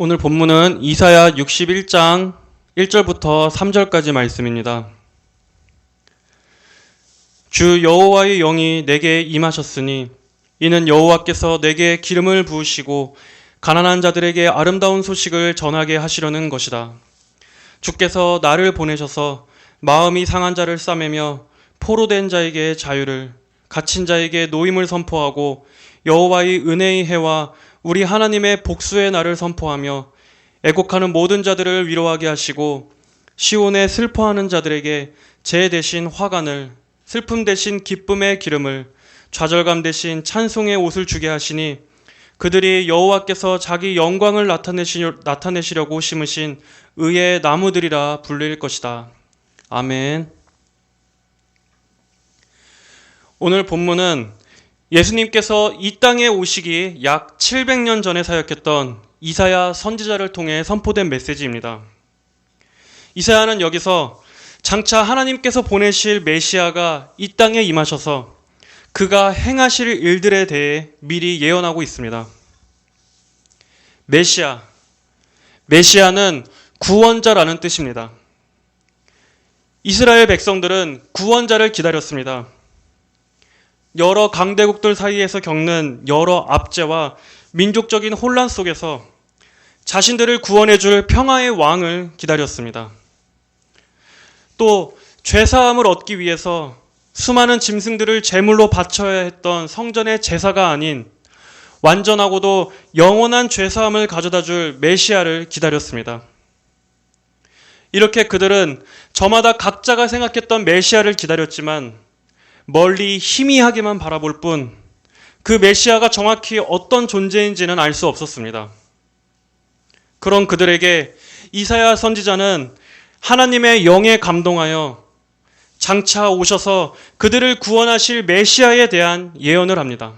오늘 본문은 이사야 61장 1절부터 3절까지 말씀입니다. 주 여호와의 영이 내게 임하셨으니 이는 여호와께서 내게 기름을 부으시고 가난한 자들에게 아름다운 소식을 전하게 하시려는 것이다. 주께서 나를 보내셔서 마음이 상한 자를 싸매며 포로된 자에게 자유를, 갇힌 자에게 노임을 선포하고 여호와의 은혜의 해와 우리 하나님의 복수의 날을 선포하며 애곡하는 모든 자들을 위로하게 하시고 시온에 슬퍼하는 자들에게 제 대신 화관을, 슬픔 대신 기쁨의 기름을, 좌절감 대신 찬송의 옷을 주게 하시니 그들이 여호와께서 자기 영광을 나타내시려고 심으신 의의 나무들이라 불릴 것이다. 아멘. 오늘 본문은 예수님께서 이 땅에 오시기 약 700년 전에 사역했던 이사야 선지자를 통해 선포된 메시지입니다. 이사야는 여기서 장차 하나님께서 보내실 메시아가 이 땅에 임하셔서 그가 행하실 일들에 대해 미리 예언하고 있습니다. 메시아는 구원자라는 뜻입니다. 이스라엘 백성들은 구원자를 기다렸습니다. 여러 강대국들 사이에서 겪는 여러 압제와 민족적인 혼란 속에서 자신들을 구원해줄 평화의 왕을 기다렸습니다. 또 죄사함을 얻기 위해서 수많은 짐승들을 제물로 바쳐야 했던 성전의 제사가 아닌 완전하고도 영원한 죄사함을 가져다줄 메시아를 기다렸습니다. 이렇게 그들은 저마다 각자가 생각했던 메시아를 기다렸지만 멀리 희미하게만 바라볼 뿐 그 메시아가 정확히 어떤 존재인지는 알 수 없었습니다. 그런 그들에게 이사야 선지자는 하나님의 영에 감동하여 장차 오셔서 그들을 구원하실 메시아에 대한 예언을 합니다.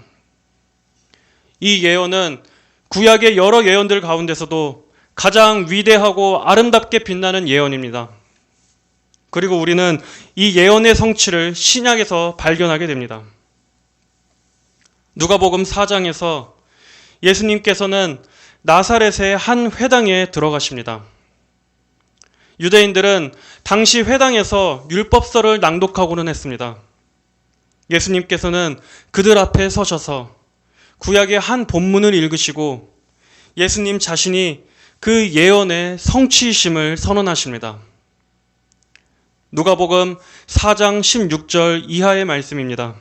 이 예언은 구약의 여러 예언들 가운데서도 가장 위대하고 아름답게 빛나는 예언입니다. 그리고 우리는 이 예언의 성취를 신약에서 발견하게 됩니다. 누가복음 4장에서 예수님께서는 나사렛의 한 회당에 들어가십니다. 유대인들은 당시 회당에서 율법서를 낭독하고는 했습니다. 예수님께서는 그들 앞에 서셔서 구약의 한 본문을 읽으시고 예수님 자신이 그 예언의 성취이심을 선언하십니다. 누가복음 4장 16절 이하의 말씀입니다.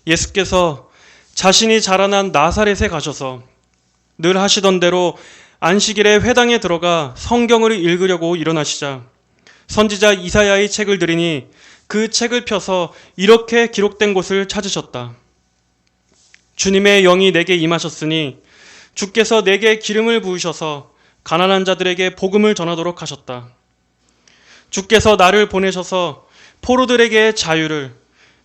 예수께서 자신이 자라난 나사렛에 가셔서 늘 하시던 대로 안식일에 회당에 들어가 성경을 읽으려고 일어나시자 선지자 이사야의 책을 들이니 그 책을 펴서 이렇게 기록된 곳을 찾으셨다. 주님의 영이 내게 임하셨으니 주께서 내게 기름을 부으셔서 가난한 자들에게 복음을 전하도록 하셨다. 주께서 나를 보내셔서 포로들에게 자유를,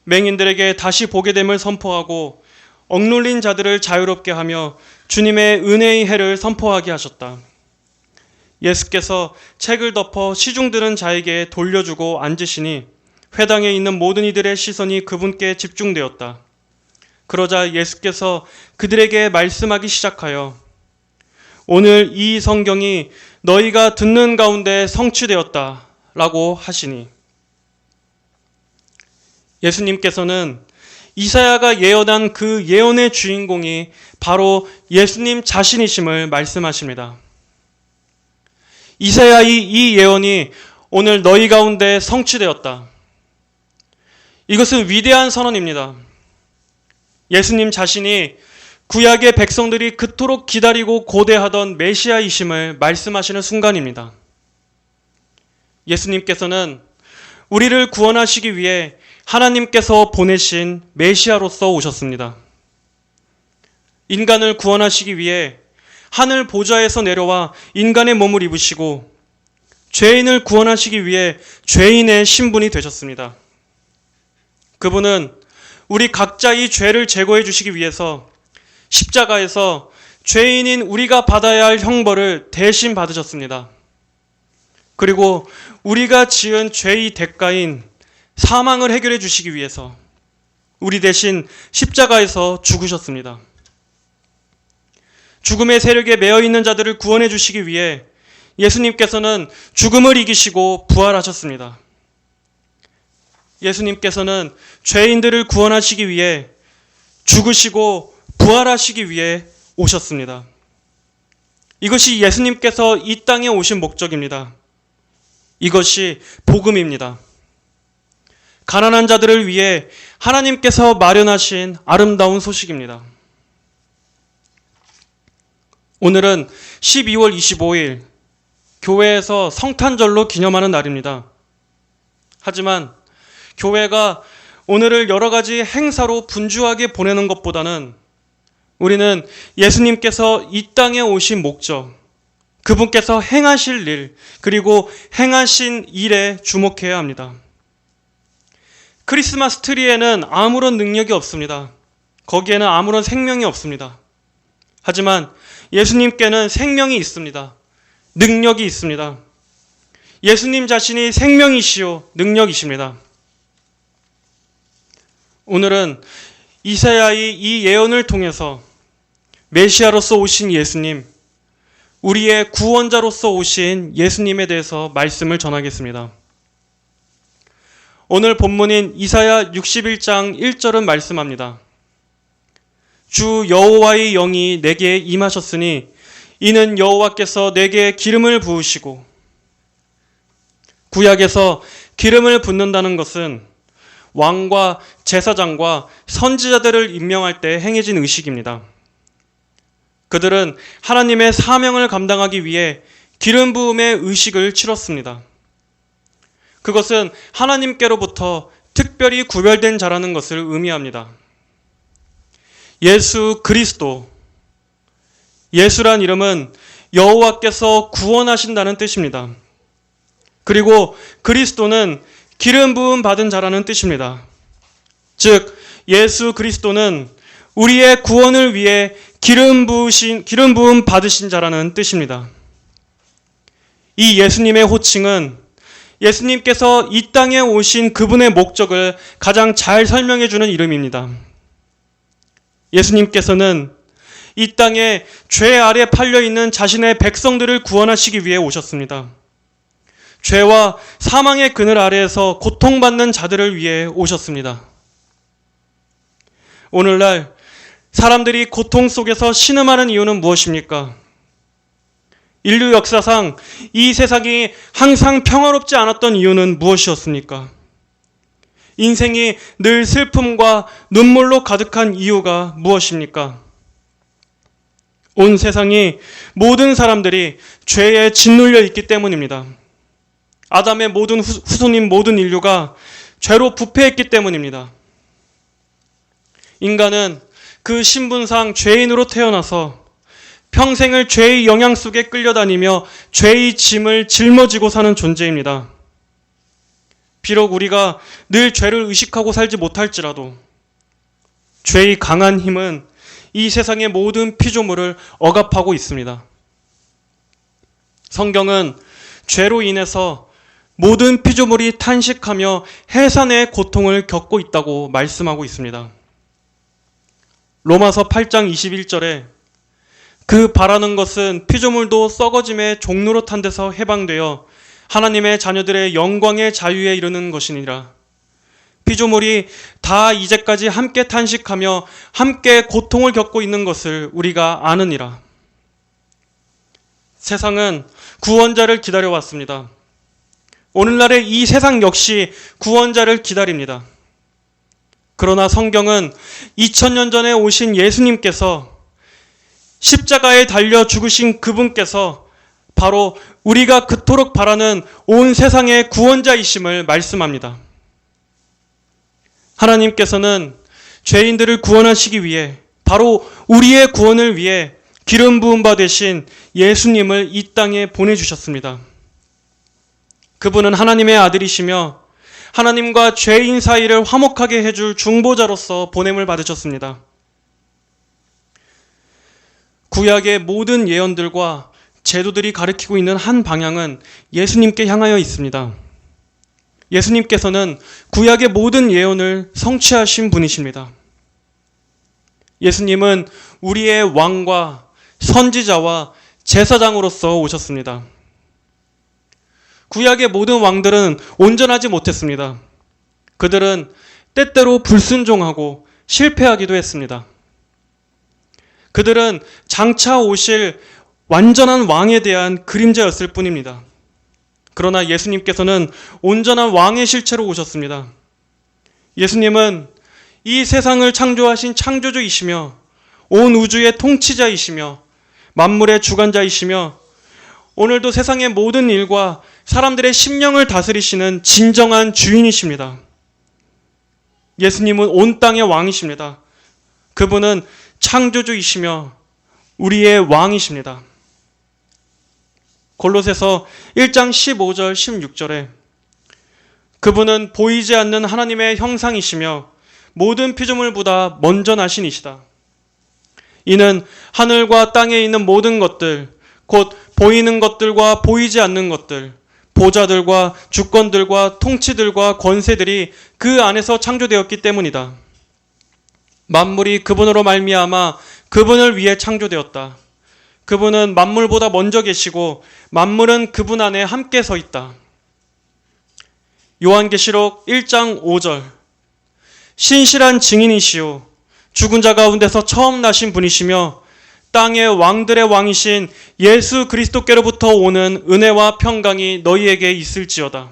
맹인들에게 다시 보게 됨을 선포하고 억눌린 자들을 자유롭게 하며 주님의 은혜의 해를 선포하게 하셨다. 예수께서 책을 덮어 시중드는 자에게 돌려주고 앉으시니 회당에 있는 모든 이들의 시선이 그분께 집중되었다. 그러자 예수께서 그들에게 말씀하기 시작하여 오늘 이 성경이 너희가 듣는 가운데 성취되었다 라고 하시니 예수님께서는 이사야가 예언한 그 예언의 주인공이 바로 예수님 자신이심을 말씀하십니다. 이사야의 이 예언이 오늘 너희 가운데 성취되었다. 이것은 위대한 선언입니다. 예수님 자신이 구약의 백성들이 그토록 기다리고 고대하던 메시아이심을 말씀하시는 순간입니다. 예수님께서는 우리를 구원하시기 위해 하나님께서 보내신 메시아로서 오셨습니다. 인간을 구원하시기 위해 하늘 보좌에서 내려와 인간의 몸을 입으시고 죄인을 구원하시기 위해 죄인의 신분이 되셨습니다. 그분은 우리 각자의 죄를 제거해 주시기 위해서 십자가에서 죄인인 우리가 받아야 할 형벌을 대신 받으셨습니다. 그리고 우리가 지은 죄의 대가인 사망을 해결해 주시기 위해서 우리 대신 십자가에서 죽으셨습니다. 죽음의 세력에 매여 있는 자들을 구원해 주시기 위해 예수님께서는 죽음을 이기시고 부활하셨습니다. 예수님께서는 죄인들을 구원하시기 위해 죽으시고 부활하시기 위해 오셨습니다. 이것이 예수님께서 이 땅에 오신 목적입니다. 이것이 복음입니다. 가난한 자들을 위해 하나님께서 마련하신 아름다운 소식입니다. 오늘은 12월 25일 교회에서 성탄절로 기념하는 날입니다. 하지만 교회가 오늘을 여러 가지 행사로 분주하게 보내는 것보다는 우리는 예수님께서 이 땅에 오신 목적, 그분께서 행하실 일, 그리고 행하신 일에 주목해야 합니다. 크리스마스 트리에는 아무런 능력이 없습니다. 거기에는 아무런 생명이 없습니다. 하지만 예수님께는 생명이 있습니다. 능력이 있습니다. 예수님 자신이 생명이시요 능력이십니다. 오늘은 이사야의 이 예언을 통해서 메시아로서 오신 예수님, 우리의 구원자로서 오신 예수님에 대해서 말씀을 전하겠습니다. 오늘 본문인 이사야 61장 1절은 말씀합니다. 주 여호와의 영이 내게 임하셨으니 이는 여호와께서 내게 기름을 부으시고, 구약에서 기름을 붓는다는 것은 왕과 제사장과 선지자들을 임명할 때 행해진 의식입니다. 그들은 하나님의 사명을 감당하기 위해 기름 부음의 의식을 치렀습니다. 그것은 하나님께로부터 특별히 구별된 자라는 것을 의미합니다. 예수 그리스도, 예수란 이름은 여호와께서 구원하신다는 뜻입니다. 그리고 그리스도는 기름 부음 받은 자라는 뜻입니다. 즉 예수 그리스도는 우리의 구원을 위해 기름 부음 받으신 자라는 뜻입니다. 이 예수님의 호칭은 예수님께서 이 땅에 오신 그분의 목적을 가장 잘 설명해 주는 이름입니다. 예수님께서는 이 땅에 죄 아래 팔려 있는 자신의 백성들을 구원하시기 위해 오셨습니다. 죄와 사망의 그늘 아래에서 고통받는 자들을 위해 오셨습니다. 오늘날 사람들이 고통 속에서 신음하는 이유는 무엇입니까? 인류 역사상 이 세상이 항상 평화롭지 않았던 이유는 무엇이었습니까? 인생이 늘 슬픔과 눈물로 가득한 이유가 무엇입니까? 온 세상이 모든 사람들이 죄에 짓눌려 있기 때문입니다. 아담의 모든 후손인 모든 인류가 죄로 부패했기 때문입니다. 인간은 그 신분상 죄인으로 태어나서 평생을 죄의 영향 속에 끌려다니며 죄의 짐을 짊어지고 사는 존재입니다. 비록 우리가 늘 죄를 의식하고 살지 못할지라도 죄의 강한 힘은 이 세상의 모든 피조물을 억압하고 있습니다. 성경은 죄로 인해서 모든 피조물이 탄식하며 해산의 고통을 겪고 있다고 말씀하고 있습니다. 로마서 8장 21절에 그 바라는 것은 피조물도 썩어짐의 종로로 탄 데서 해방되어 하나님의 자녀들의 영광의 자유에 이르는 것이니라. 피조물이 다 이제까지 함께 탄식하며 함께 고통을 겪고 있는 것을 우리가 아느니라. 세상은 구원자를 기다려왔습니다. 오늘날의 이 세상 역시 구원자를 기다립니다. 그러나 성경은 2000년 전에 오신 예수님께서 십자가에 달려 죽으신 그분께서 바로 우리가 그토록 바라는 온 세상의 구원자이심을 말씀합니다. 하나님께서는 죄인들을 구원하시기 위해, 바로 우리의 구원을 위해 기름 부음 받으신 예수님을 이 땅에 보내주셨습니다. 그분은 하나님의 아들이시며 하나님과 죄인 사이를 화목하게 해줄 중보자로서 보냄을 받으셨습니다. 구약의 모든 예언들과 제도들이 가리키고 있는 한 방향은 예수님께 향하여 있습니다. 예수님께서는 구약의 모든 예언을 성취하신 분이십니다. 예수님은 우리의 왕과 선지자와 제사장으로서 오셨습니다. 구약의 모든 왕들은 온전하지 못했습니다. 그들은 때때로 불순종하고 실패하기도 했습니다. 그들은 장차 오실 완전한 왕에 대한 그림자였을 뿐입니다. 그러나 예수님께서는 온전한 왕의 실체로 오셨습니다. 예수님은 이 세상을 창조하신 창조주이시며 온 우주의 통치자이시며 만물의 주관자이시며 오늘도 세상의 모든 일과 사람들의 심령을 다스리시는 진정한 주인이십니다. 예수님은 온 땅의 왕이십니다. 그분은 창조주이시며 우리의 왕이십니다. 골로새서 1장 15절 16절에 그분은 보이지 않는 하나님의 형상이시며 모든 피조물보다 먼저 나신 이시다. 이는 하늘과 땅에 있는 모든 것들, 곧 보이는 것들과 보이지 않는 것들, 보좌들과 주권들과 통치들과 권세들이 그 안에서 창조되었기 때문이다. 만물이 그분으로 말미암아 그분을 위해 창조되었다. 그분은 만물보다 먼저 계시고 만물은 그분 안에 함께 서 있다. 요한계시록 1장 5절 신실한 증인이시오 죽은 자 가운데서 처음 나신 분이시며 땅의 왕들의 왕이신 예수 그리스도께로부터 오는 은혜와 평강이 너희에게 있을지어다.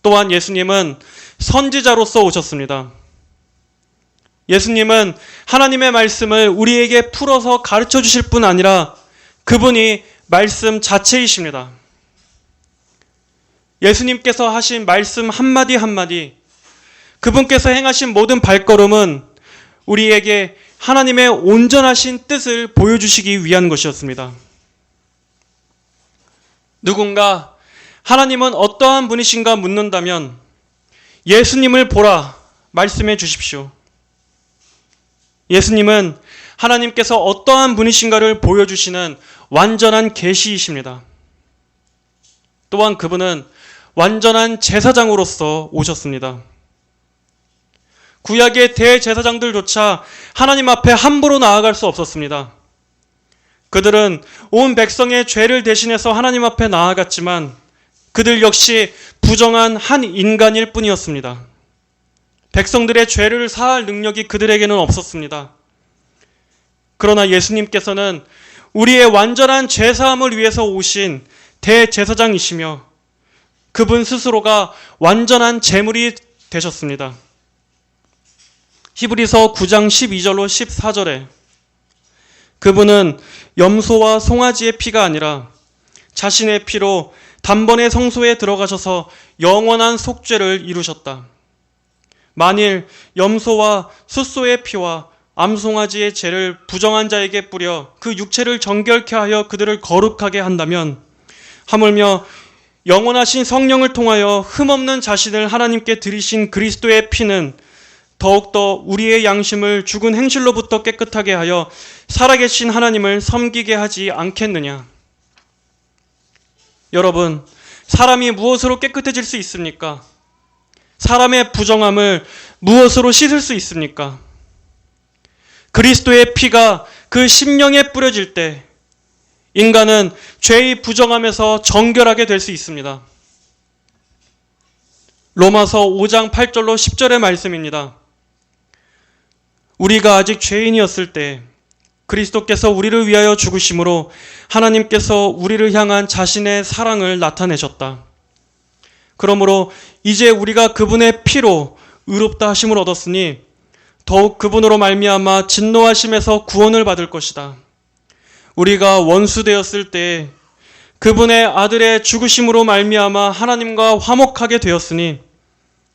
또한 예수님은 선지자로서 오셨습니다. 예수님은 하나님의 말씀을 우리에게 풀어서 가르쳐 주실 뿐 아니라 그분이 말씀 자체이십니다. 예수님께서 하신 말씀 한마디 한마디, 그분께서 행하신 모든 발걸음은 우리에게 하나님의 온전하신 뜻을 보여주시기 위한 것이었습니다. 누군가 하나님은 어떠한 분이신가 묻는다면 예수님을 보라 말씀해 주십시오. 예수님은 하나님께서 어떠한 분이신가를 보여주시는 완전한 계시이십니다. 또한 그분은 완전한 제사장으로서 오셨습니다. 구약의 대제사장들조차 하나님 앞에 함부로 나아갈 수 없었습니다. 그들은 온 백성의 죄를 대신해서 하나님 앞에 나아갔지만 그들 역시 부정한 한 인간일 뿐이었습니다. 백성들의 죄를 사할 능력이 그들에게는 없었습니다. 그러나 예수님께서는 우리의 완전한 죄사함을 위해서 오신 대제사장이시며 그분 스스로가 완전한 제물이 되셨습니다. 히브리서 9장 12절로 14절에 그분은 염소와 송아지의 피가 아니라 자신의 피로 단번에 성소에 들어가셔서 영원한 속죄를 이루셨다. 만일 염소와 숫소의 피와 암송아지의 죄를 부정한 자에게 뿌려 그 육체를 정결케 하여 그들을 거룩하게 한다면 하물며 영원하신 성령을 통하여 흠없는 자신을 하나님께 드리신 그리스도의 피는 더욱더 우리의 양심을 죽은 행실로부터 깨끗하게 하여 살아계신 하나님을 섬기게 하지 않겠느냐. 여러분, 사람이 무엇으로 깨끗해질 수 있습니까? 사람의 부정함을 무엇으로 씻을 수 있습니까? 그리스도의 피가 그 심령에 뿌려질 때 인간은 죄의 부정함에서 정결하게 될 수 있습니다. 로마서 5장 8절로 10절의 말씀입니다. 우리가 아직 죄인이었을 때 그리스도께서 우리를 위하여 죽으심으로 하나님께서 우리를 향한 자신의 사랑을 나타내셨다. 그러므로 이제 우리가 그분의 피로 의롭다 하심을 얻었으니 더욱 그분으로 말미암아 진노하심에서 구원을 받을 것이다. 우리가 원수 되었을 때 그분의 아들의 죽으심으로 말미암아 하나님과 화목하게 되었으니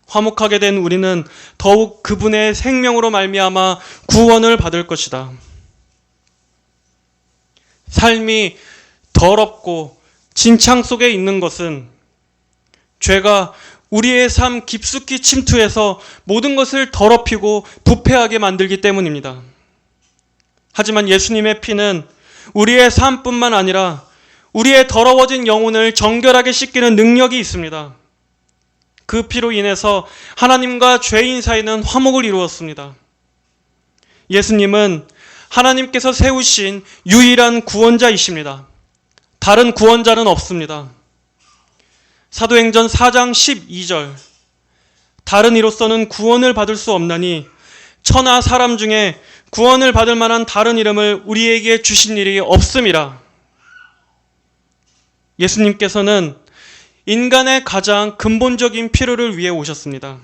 화목하게 된 우리는 더욱 그분의 생명으로 말미암아 구원을 받을 것이다. 삶이 더럽고 진창 속에 있는 것은 죄가 우리의 삶 깊숙이 침투해서 모든 것을 더럽히고 부패하게 만들기 때문입니다. 하지만 예수님의 피는 우리의 삶뿐만 아니라 우리의 더러워진 영혼을 정결하게 씻기는 능력이 있습니다. 그 피로 인해서 하나님과 죄인 사이는 화목을 이루었습니다. 예수님은 하나님께서 세우신 유일한 구원자이십니다. 다른 구원자는 없습니다. 사도행전 4장 12절 다른 이로서는 구원을 받을 수 없나니 천하 사람 중에 구원을 받을 만한 다른 이름을 우리에게 주신 일이 없음이라. 예수님께서는 인간의 가장 근본적인 필요를 위해 오셨습니다.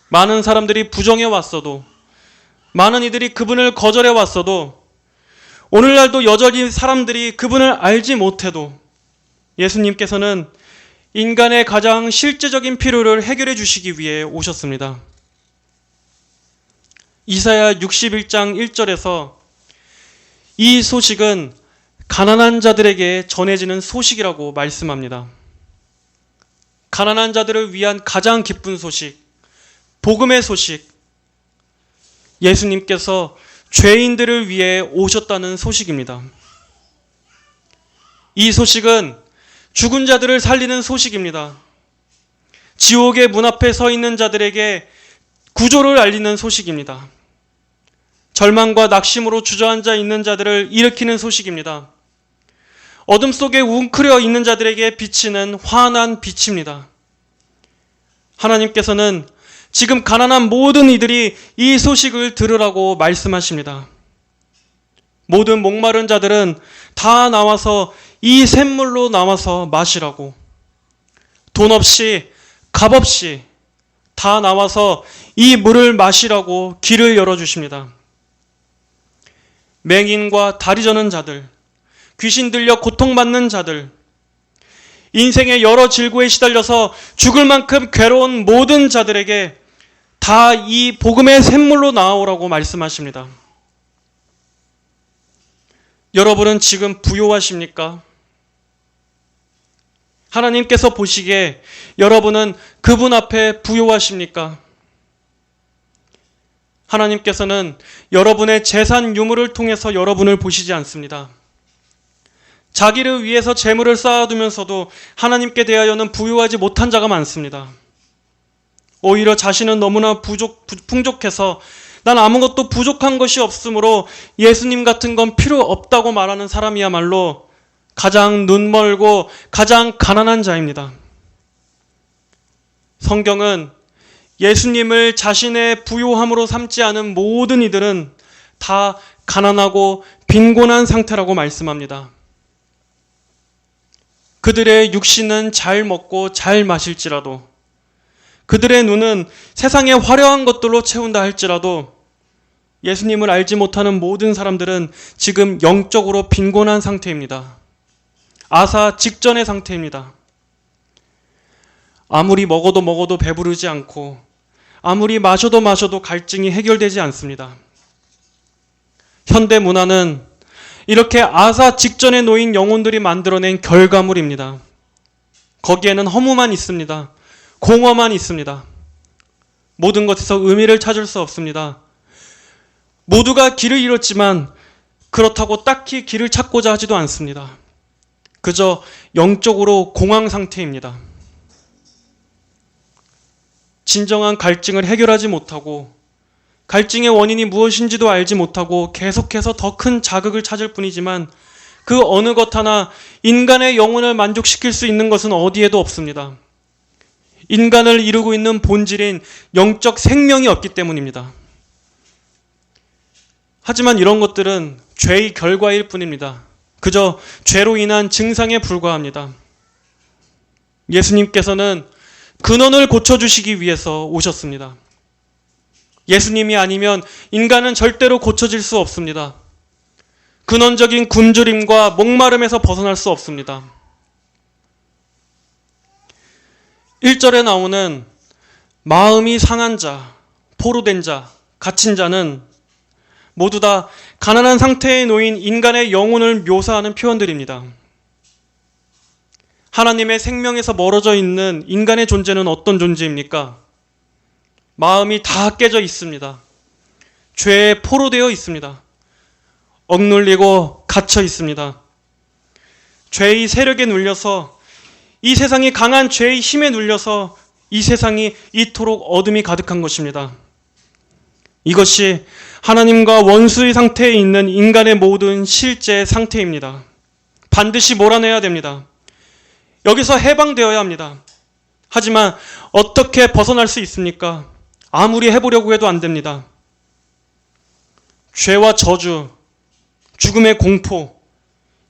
많은 사람들이 부정해 왔어도, 많은 이들이 그분을 거절해 왔어도, 오늘날도 여전히 사람들이 그분을 알지 못해도 예수님께서는 인간의 가장 실제적인 필요를 해결해 주시기 위해 오셨습니다. 이사야 61장 1절에서 이 소식은 가난한 자들에게 전해지는 소식이라고 말씀합니다. 가난한 자들을 위한 가장 기쁜 소식, 복음의 소식, 예수님께서 죄인들을 위해 오셨다는 소식입니다. 이 소식은 죽은 자들을 살리는 소식입니다. 지옥의 문 앞에 서 있는 자들에게 구조를 알리는 소식입니다. 절망과 낙심으로 주저앉아 있는 자들을 일으키는 소식입니다. 어둠 속에 웅크려 있는 자들에게 비치는 환한 빛입니다. 하나님께서는 지금 가난한 모든 이들이 이 소식을 들으라고 말씀하십니다. 모든 목마른 자들은 다 나와서 이 샘물로 나와서 마시라고, 돈 없이 값 없이 다 나와서 이 물을 마시라고 길을 열어주십니다. 맹인과 다리 저는 자들, 귀신 들려 고통받는 자들, 인생의 여러 질고에 시달려서 죽을 만큼 괴로운 모든 자들에게 다 이 복음의 샘물로 나아오라고 말씀하십니다. 여러분은 지금 부요하십니까? 하나님께서 보시기에 여러분은 그분 앞에 부요하십니까? 하나님께서는 여러분의 재산 유물을 통해서 여러분을 보시지 않습니다. 자기를 위해서 재물을 쌓아두면서도 하나님께 대하여는 부유하지 못한 자가 많습니다. 오히려 자신은 너무나 풍족해서 난 아무것도 부족한 것이 없으므로 예수님 같은 건 필요 없다고 말하는 사람이야말로 가장 눈멀고 가장 가난한 자입니다. 성경은 예수님을 자신의 부요함으로 삼지 않은 모든 이들은 다 가난하고 빈곤한 상태라고 말씀합니다. 그들의 육신은 잘 먹고 잘 마실지라도, 그들의 눈은 세상의 화려한 것들로 채운다 할지라도 예수님을 알지 못하는 모든 사람들은 지금 영적으로 빈곤한 상태입니다. 아사 직전의 상태입니다. 아무리 먹어도 배부르지 않고 아무리 마셔도 갈증이 해결되지 않습니다. 현대 문화는 이렇게 아사 직전에 놓인 영혼들이 만들어낸 결과물입니다. 거기에는 허무만 있습니다. 공허만 있습니다. 모든 것에서 의미를 찾을 수 없습니다. 모두가 길을 잃었지만 그렇다고 딱히 길을 찾고자 하지도 않습니다. 그저 영적으로 공황 상태입니다. 진정한 갈증을 해결하지 못하고 갈증의 원인이 무엇인지도 알지 못하고 계속해서 더 큰 자극을 찾을 뿐이지만 그 어느 것 하나 인간의 영혼을 만족시킬 수 있는 것은 어디에도 없습니다. 인간을 이루고 있는 본질인 영적 생명이 없기 때문입니다. 하지만 이런 것들은 죄의 결과일 뿐입니다. 그저 죄로 인한 증상에 불과합니다. 예수님께서는 근원을 고쳐주시기 위해서 오셨습니다. 예수님이 아니면 인간은 절대로 고쳐질 수 없습니다. 근원적인 굶주림과 목마름에서 벗어날 수 없습니다. 1절에 나오는 마음이 상한 자, 포로된 자, 갇힌 자는 모두 다 가난한 상태에 놓인 인간의 영혼을 묘사하는 표현들입니다. 하나님의 생명에서 멀어져 있는 인간의 존재는 어떤 존재입니까? 마음이 다 깨져 있습니다. 죄에 포로되어 있습니다. 억눌리고 갇혀 있습니다. 죄의 세력에 눌려서 이 세상이 강한 죄의 힘에 눌려서 이 세상이 이토록 어둠이 가득한 것입니다. 이것이 하나님과 원수의 상태에 있는 인간의 모든 실제 상태입니다. 반드시 몰아내야 됩니다. 여기서 해방되어야 합니다. 하지만 어떻게 벗어날 수 있습니까? 아무리 해보려고 해도 안 됩니다. 죄와 저주, 죽음의 공포,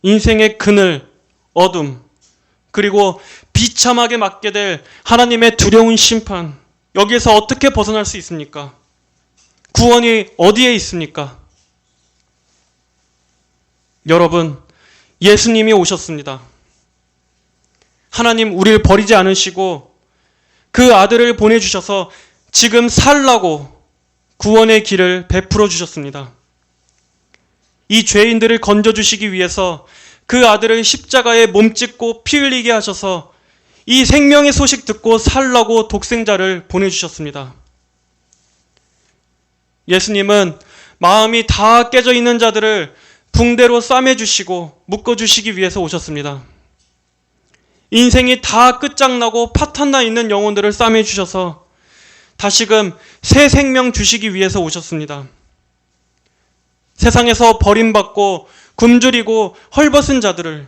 인생의 그늘, 어둠, 그리고 비참하게 맞게 될 하나님의 두려운 심판, 여기에서 어떻게 벗어날 수 있습니까? 구원이 어디에 있습니까? 여러분, 예수님이 오셨습니다. 하나님 우리를 버리지 않으시고 그 아들을 보내주셔서 지금 살라고 구원의 길을 베풀어 주셨습니다. 이 죄인들을 건져주시기 위해서 그 아들을 십자가에 몸짓고 피 흘리게 하셔서 이 생명의 소식 듣고 살라고 독생자를 보내주셨습니다. 예수님은 마음이 다 깨져 있는 자들을 붕대로 싸매주시고 묶어주시기 위해서 오셨습니다. 인생이 다 끝장나고 파탄나 있는 영혼들을 싸매주셔서 다시금 새 생명 주시기 위해서 오셨습니다. 세상에서 버림받고 굶주리고 헐벗은 자들을,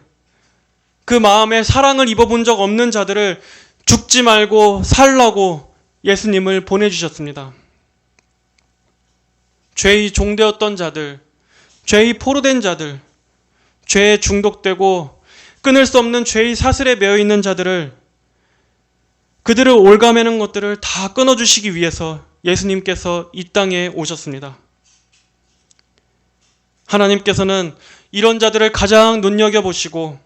그 마음에 사랑을 입어본 적 없는 자들을 죽지 말고 살라고 예수님을 보내주셨습니다. 죄의 종되었던 자들, 죄의 포로된 자들, 죄에 중독되고 끊을 수 없는 죄의 사슬에 매여 있는 자들을, 그들을 올가매는 것들을 다 끊어주시기 위해서 예수님께서 이 땅에 오셨습니다. 하나님께서는 이런 자들을 가장 눈여겨보시고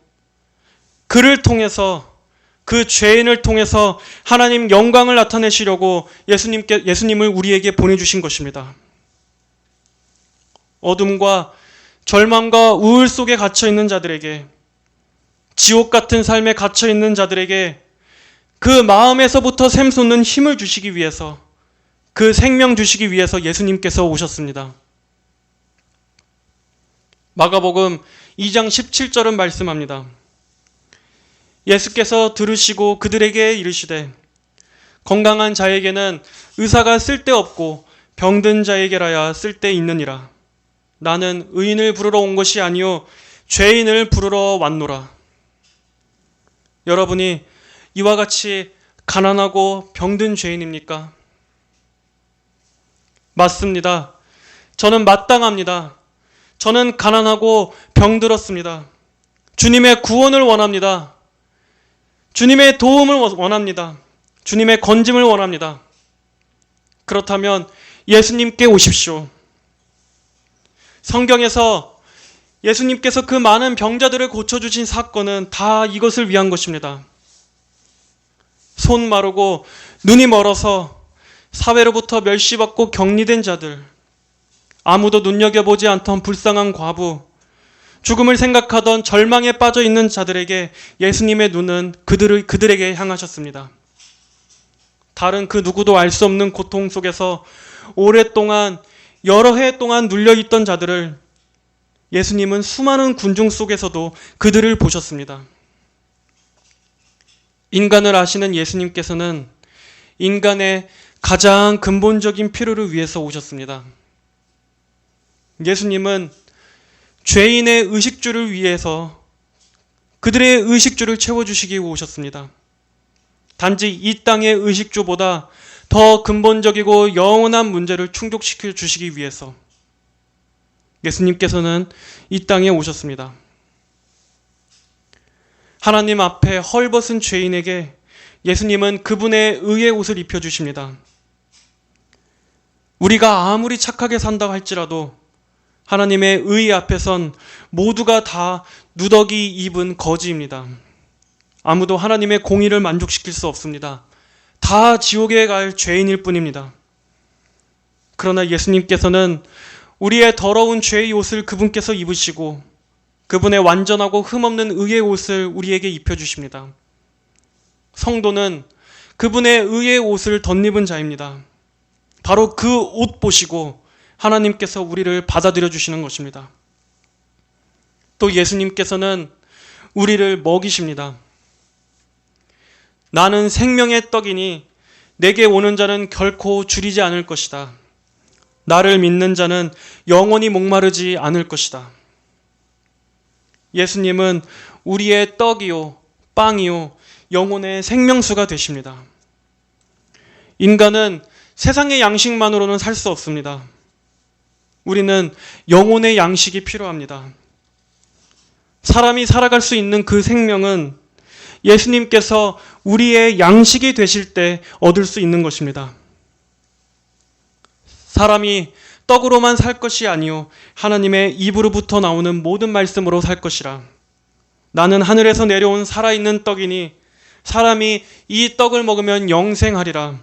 그를 통해서, 그 죄인을 통해서 하나님 영광을 나타내시려고 예수님을 우리에게 보내주신 것입니다. 어둠과 절망과 우울 속에 갇혀있는 자들에게, 지옥 같은 삶에 갇혀있는 자들에게 그 마음에서부터 샘솟는 힘을 주시기 위해서, 그 생명 주시기 위해서 예수님께서 오셨습니다. 마가복음 2장 17절은 말씀합니다. 예수께서 들으시고 그들에게 이르시되 건강한 자에게는 의사가 쓸데없고 병든 자에게라야 쓸데있느니라. 나는 의인을 부르러 온 것이 아니요 죄인을 부르러 왔노라. 여러분이 이와 같이 가난하고 병든 죄인입니까? 맞습니다. 저는 마땅합니다. 저는 가난하고 병들었습니다. 주님의 구원을 원합니다. 주님의 도움을 원합니다. 주님의 건짐을 원합니다. 그렇다면 예수님께 오십시오. 성경에서 예수님께서 그 많은 병자들을 고쳐주신 사건은 다 이것을 위한 것입니다. 손 마르고 눈이 멀어서 사회로부터 멸시받고 격리된 자들, 아무도 눈여겨보지 않던 불쌍한 과부, 죽음을 생각하던 절망에 빠져 있는 자들에게 예수님의 눈은 그들에게 향하셨습니다. 다른 그 누구도 알 수 없는 고통 속에서 오랫동안, 여러 해 동안 눌려있던 자들을 예수님은 수많은 군중 속에서도 그들을 보셨습니다. 인간을 아시는 예수님께서는 인간의 가장 근본적인 필요를 위해서 오셨습니다. 예수님은 죄인의 의식주를 위해서 그들의 의식주를 채워주시기 위해 오셨습니다. 단지 이 땅의 의식주보다 더 근본적이고 영원한 문제를 충족시켜 주시기 위해서 예수님께서는 이 땅에 오셨습니다. 하나님 앞에 헐벗은 죄인에게 예수님은 그분의 의의 옷을 입혀주십니다. 우리가 아무리 착하게 산다고 할지라도 하나님의 의 앞에선 모두가 다 누더기 입은 거지입니다. 아무도 하나님의 공의를 만족시킬 수 없습니다. 다 지옥에 갈 죄인일 뿐입니다. 그러나 예수님께서는 우리의 더러운 죄의 옷을 그분께서 입으시고 그분의 완전하고 흠없는 의의 옷을 우리에게 입혀주십니다. 성도는 그분의 의의 옷을 덧입은 자입니다. 바로 그 옷 보시고 하나님께서 우리를 받아들여 주시는 것입니다. 또 예수님께서는 우리를 먹이십니다. 나는 생명의 떡이니 내게 오는 자는 결코 줄이지 않을 것이다. 나를 믿는 자는 영원히 목마르지 않을 것이다. 예수님은 우리의 떡이요, 빵이요, 영혼의 생명수가 되십니다. 인간은 세상의 양식만으로는 살 수 없습니다. 우리는 영혼의 양식이 필요합니다. 사람이 살아갈 수 있는 그 생명은 예수님께서 우리의 양식이 되실 때 얻을 수 있는 것입니다. 사람이 떡으로만 살 것이 아니요 하나님의 입으로부터 나오는 모든 말씀으로 살 것이라. 나는 하늘에서 내려온 살아있는 떡이니 사람이 이 떡을 먹으면 영생하리라.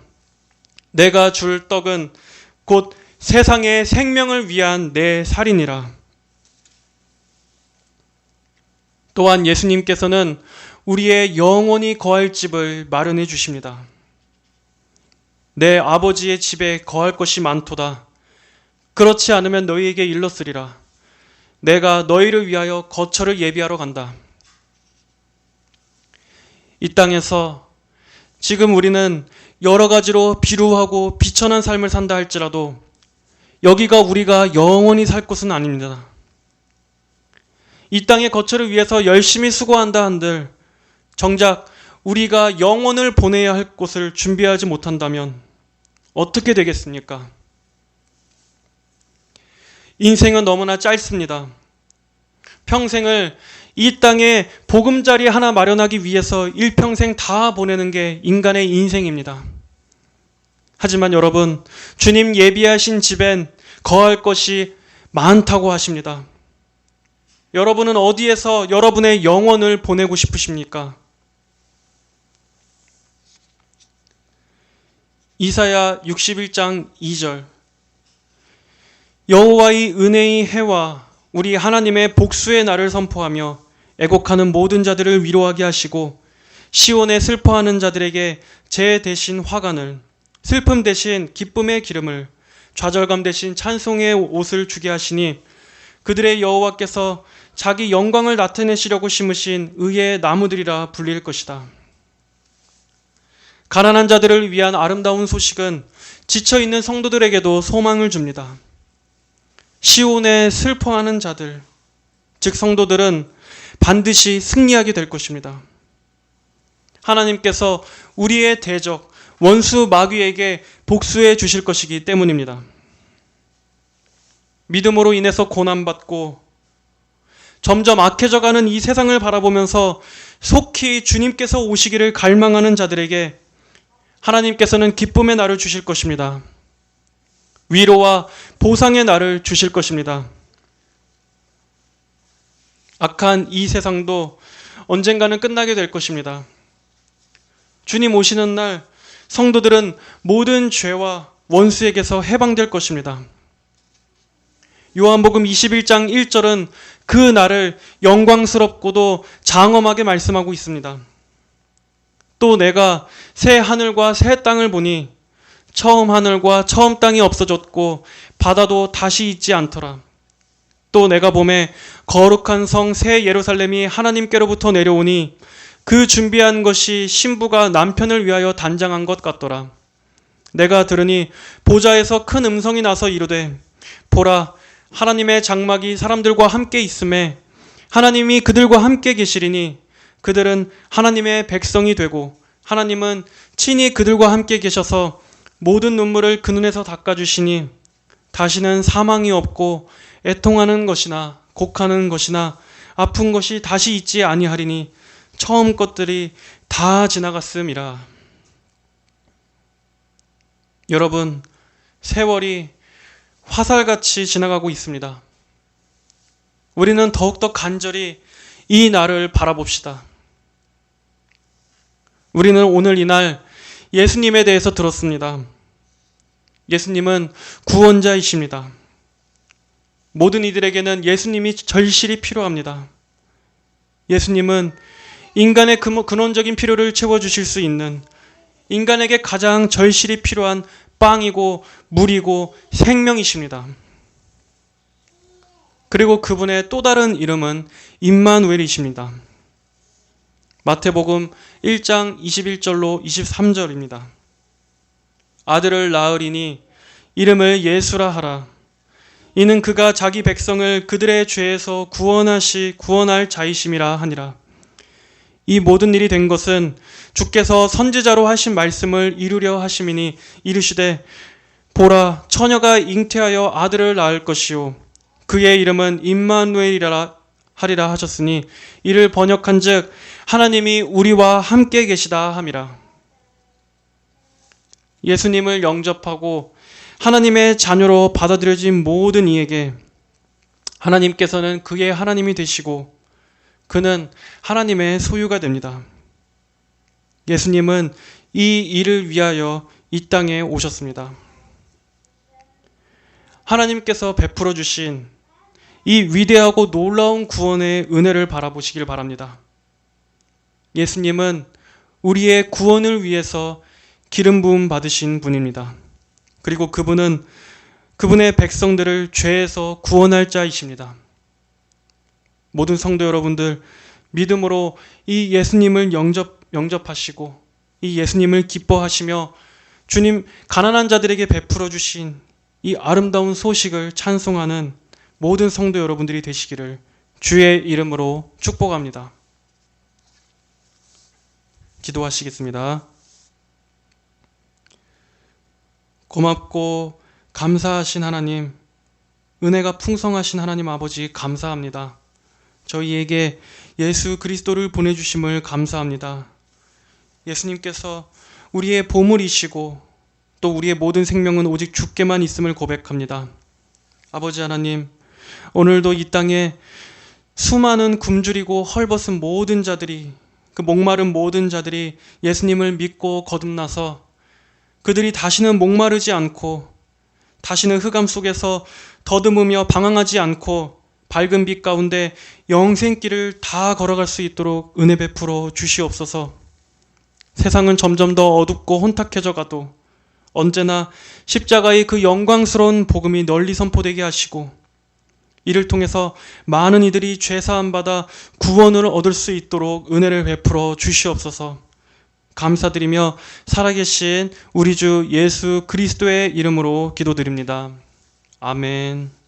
내가 줄 떡은 곧 세상의 생명을 위한 내 살이니라. 또한 예수님께서는 우리의 영혼이 거할 집을 마련해 주십니다. 내 아버지의 집에 거할 것이 많도다. 그렇지 않으면 너희에게 일렀으리라. 내가 너희를 위하여 거처를 예비하러 간다. 이 땅에서 지금 우리는 여러 가지로 비루하고 비천한 삶을 산다 할지라도 여기가 우리가 영원히 살 곳은 아닙니다. 이 땅의 거처를 위해서 열심히 수고한다 한들 정작 우리가 영혼을 보내야 할 곳을 준비하지 못한다면 어떻게 되겠습니까? 인생은 너무나 짧습니다. 평생을 이 땅에 보금자리 하나 마련하기 위해서 일평생 다 보내는 게 인간의 인생입니다. 하지만 여러분, 주님 예비하신 집엔 거할 것이 많다고 하십니다. 여러분은 어디에서 여러분의 영혼을 보내고 싶으십니까? 이사야 61장 2절 여호와의 은혜의 해와 우리 하나님의 복수의 날을 선포하며 애곡하는 모든 자들을 위로하게 하시고 시온에 슬퍼하는 자들에게 제 대신 화관을 슬픔 대신 기쁨의 기름을 좌절감 대신 찬송의 옷을 주게 하시니 그들의 여호와께서 자기 영광을 나타내시려고 심으신 의의 나무들이라 불릴 것이다. 가난한 자들을 위한 아름다운 소식은 지쳐있는 성도들에게도 소망을 줍니다. 시온에 슬퍼하는 자들, 즉 성도들은 반드시 승리하게 될 것입니다. 하나님께서 우리의 대적, 원수 마귀에게 복수해 주실 것이기 때문입니다. 믿음으로 인해서 고난받고 점점 악해져가는 이 세상을 바라보면서 속히 주님께서 오시기를 갈망하는 자들에게 하나님께서는 기쁨의 날을 주실 것입니다. 위로와 보상의 날을 주실 것입니다. 악한 이 세상도 언젠가는 끝나게 될 것입니다. 주님 오시는 날 성도들은 모든 죄와 원수에게서 해방될 것입니다. 요한복음 21장 1절은 그 날을 영광스럽고도 장엄하게 말씀하고 있습니다. 또 내가 새 하늘과 새 땅을 보니 처음 하늘과 처음 땅이 없어졌고 바다도 다시 있지 않더라. 또 내가 보매 거룩한 성 새 예루살렘이 하나님께로부터 내려오니 그 준비한 것이 신부가 남편을 위하여 단장한 것 같더라. 내가 들으니 보좌에서 큰 음성이 나서 이르되 보라 하나님의 장막이 사람들과 함께 있음에 하나님이 그들과 함께 계시리니 그들은 하나님의 백성이 되고 하나님은 친히 그들과 함께 계셔서 모든 눈물을 그 눈에서 닦아주시니 다시는 사망이 없고 애통하는 것이나 곡하는 것이나 아픈 것이 다시 있지 아니하리니 처음 것들이 다 지나갔음이라. 여러분, 세월이 화살같이 지나가고 있습니다. 우리는 더욱더 간절히 이 날을 바라봅시다. 우리는 오늘 이 날 예수님에 대해서 들었습니다. 예수님은 구원자이십니다. 모든 이들에게는 예수님이 절실히 필요합니다. 예수님은 인간의 근원적인 필요를 채워주실 수 있는 인간에게 가장 절실히 필요한 빵이고 물이고 생명이십니다. 그리고 그분의 또 다른 이름은 임마누엘이십니다. 마태복음 1장 21절로 23절입니다. 아들을 낳으리니 이름을 예수라 하라. 이는 그가 자기 백성을 그들의 죄에서 구원할 자이심이라 하니라. 이 모든 일이 된 것은 주께서 선지자로 하신 말씀을 이루려 하심이니 이르시되 보라 처녀가 잉태하여 아들을 낳을 것이요 그의 이름은 임마누엘이라 하리라 하셨으니 이를 번역한즉 하나님이 우리와 함께 계시다 함이라. 예수님을 영접하고 하나님의 자녀로 받아들여진 모든 이에게 하나님께서는 그의 하나님이 되시고 그는 하나님의 소유가 됩니다. 예수님은 이 일을 위하여 이 땅에 오셨습니다. 하나님께서 베풀어 주신 이 위대하고 놀라운 구원의 은혜를 바라보시길 바랍니다. 예수님은 우리의 구원을 위해서 기름 부음 받으신 분입니다. 그리고 그분은 그분의 백성들을 죄에서 구원할 자이십니다. 모든 성도 여러분들, 믿음으로 이 예수님을 영접하시고 이 예수님을 기뻐하시며 주님 가난한 자들에게 베풀어 주신 이 아름다운 소식을 찬송하는 모든 성도 여러분들이 되시기를 주의 이름으로 축복합니다. 기도하시겠습니다. 고맙고 감사하신 하나님, 은혜가 풍성하신 하나님 아버지 감사합니다. 저희에게 예수 그리스도를 보내주심을 감사합니다. 예수님께서 우리의 보물이시고 또 우리의 모든 생명은 오직 주께만 있음을 고백합니다. 아버지 하나님, 오늘도 이 땅에 수많은 굶주리고 헐벗은 모든 자들이, 그 목마른 모든 자들이 예수님을 믿고 거듭나서 그들이 다시는 목마르지 않고 다시는 흑암 속에서 더듬으며 방황하지 않고 밝은 빛 가운데 영생길을 다 걸어갈 수 있도록 은혜 베풀어 주시옵소서. 세상은 점점 더 어둡고 혼탁해져 가도 언제나 십자가의 그 영광스러운 복음이 널리 선포되게 하시고 이를 통해서 많은 이들이 죄사함 받아 구원을 얻을 수 있도록 은혜를 베풀어 주시옵소서. 감사드리며 살아계신 우리 주 예수 그리스도의 이름으로 기도드립니다. 아멘.